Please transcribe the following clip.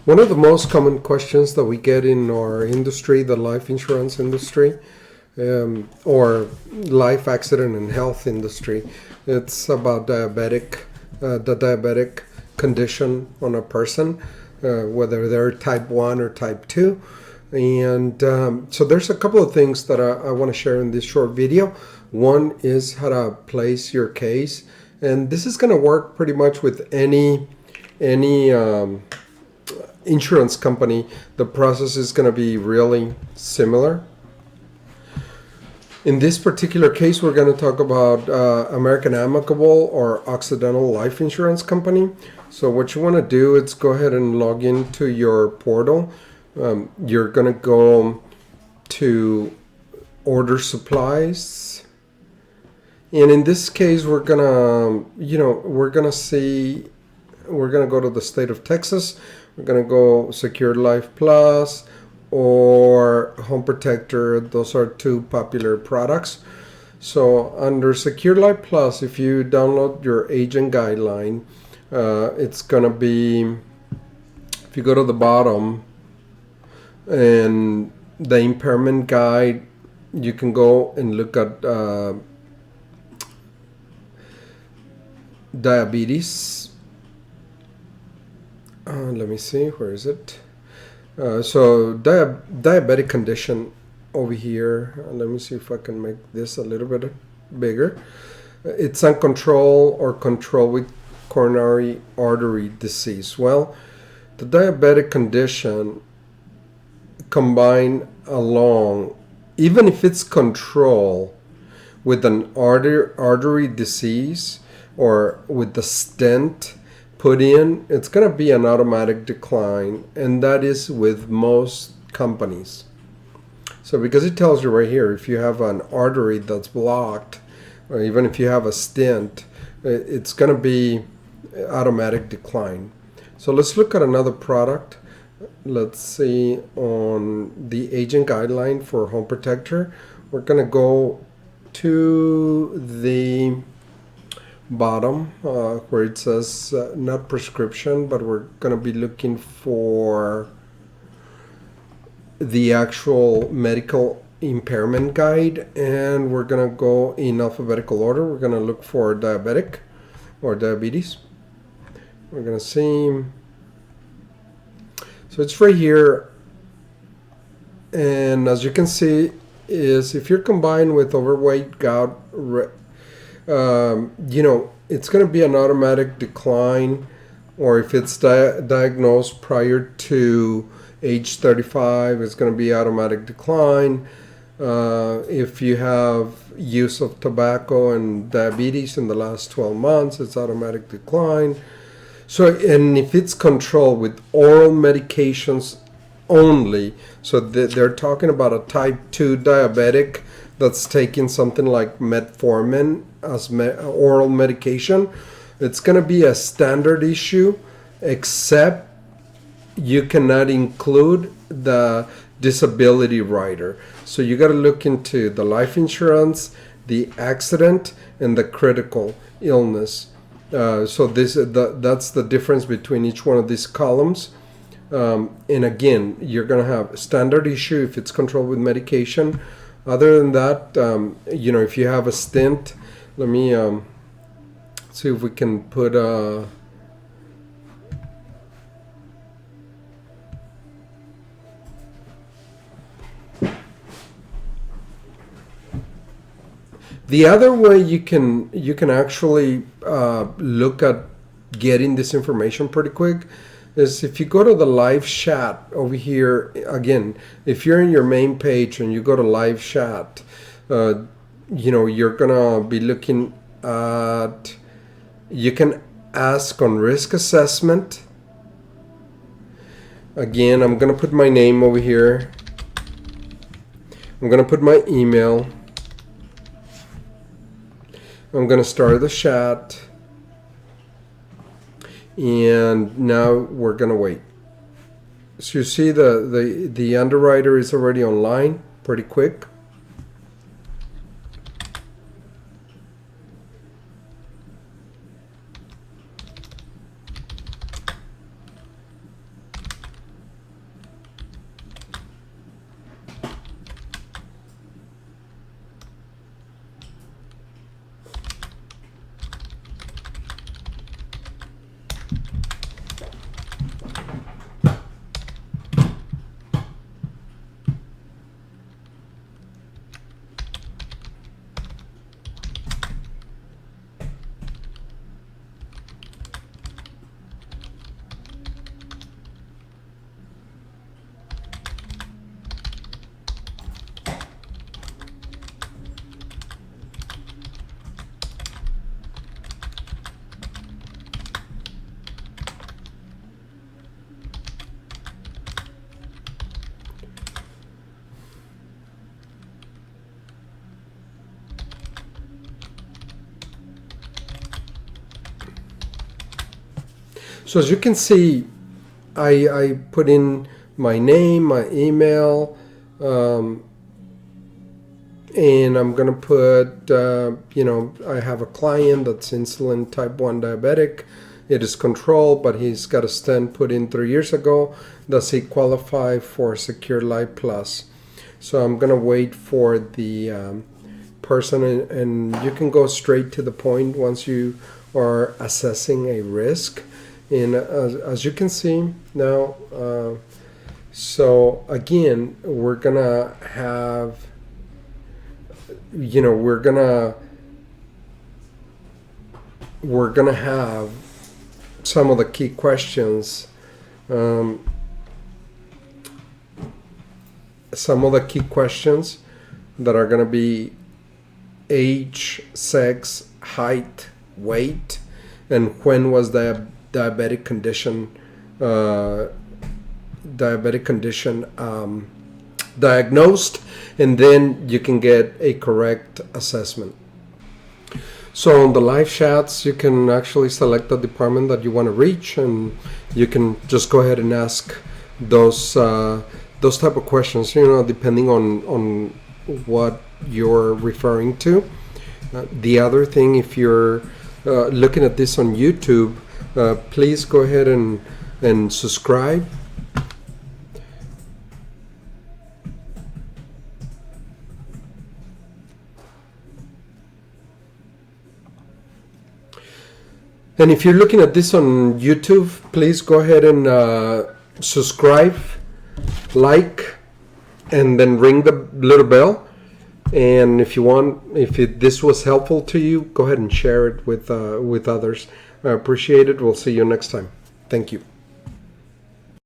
One of the most common questions that we get in our industry, the life insurance industry, or life accident and health industry, it's about the diabetic condition on a person, whether they're type 1 or type 2. And so there's a couple of things that I want to share in this short video. One is how to place your case. And this is going to work pretty much with any insurance company. The process is going to be really similar. In this particular case, we're going to talk about American Amicable or Occidental Life Insurance Company. So what you want to do is go ahead and log into your portal. You're going to go to order supplies. And in this case, we're going to go to the state of Texas. We're going to go Secure Life Plus or Home Protector. Those are two popular products. So under Secure Life Plus, if you download your agent guideline, it's going to be, if you go to the bottom and the impairment guide, you can go and look at diabetes. Let me see, where is it? So diabetic condition over here. Let me see if I can make this a little bit bigger. It's uncontrolled or control with coronary artery disease. Well, the diabetic condition combined along, even if it's control with an artery disease or with the stent put in, it's going to be an automatic decline, and that is with most companies. So because it tells you right here, if you have an artery that's blocked, or even if you have a stent, it's going to be automatic decline. So let's look at another product. Let's see, on the agent guideline for Home Protector, we're going to go to the bottom where it says not prescription, but we're going to be looking for the actual medical impairment guide, and we're going to go in alphabetical order. We're going to look for diabetic or diabetes. We're going to see, so it's right here, and as you can see is if you're combined with overweight, gout, it's going to be an automatic decline, or if it's diagnosed prior to age 35, it's going to be automatic decline. If you have use of tobacco and diabetes in the last 12 months, it's automatic decline. So, and if it's controlled with oral medications only, so they're talking about a type 2 diabetic that's taking something like metformin as oral medication, it's going to be a standard issue, except you cannot include the disability rider. So you got to look into the life insurance, the accident, and the critical illness. So that's the difference between each one of these columns. And again, you're going to have standard issue if it's controlled with medication. Other than that, if you have a stent, let me see if we can put the other way you can actually look at getting this information pretty quick is if you go to the live chat over here. Again, if you're in your main page and you go to live chat, you're gonna be looking at, you can ask on risk assessment. Again, I'm gonna put my name over here. I'm gonna put my email. I'm gonna start the chat. And now we're gonna wait. So you see the underwriter is already online pretty quick. So as you can see, I put in my name, my email, and I'm going to put, I have a client that's insulin type 1 diabetic. It is controlled, but he's got a stent put in 3 years ago. Does he qualify for Secure Life Plus? So I'm going to wait for the person, and you can go straight to the point once you are assessing a risk. And as you can see now, so again, we're gonna have, we're gonna have some of the key questions. Some of the key questions that are gonna be age, sex, height, weight, and when was the diabetic condition diagnosed, and then you can get a correct assessment. So on the live chats, you can actually select the department that you want to reach, and you can just go ahead and ask those type of questions, depending on what you're referring to. The other thing, if you're looking at this on YouTube, please go ahead and subscribe. And if you're looking at this on YouTube, please go ahead and subscribe, like, and then ring the little bell. And if this was helpful to you, go ahead and share it with others. I appreciate it. We'll see you next time. Thank you.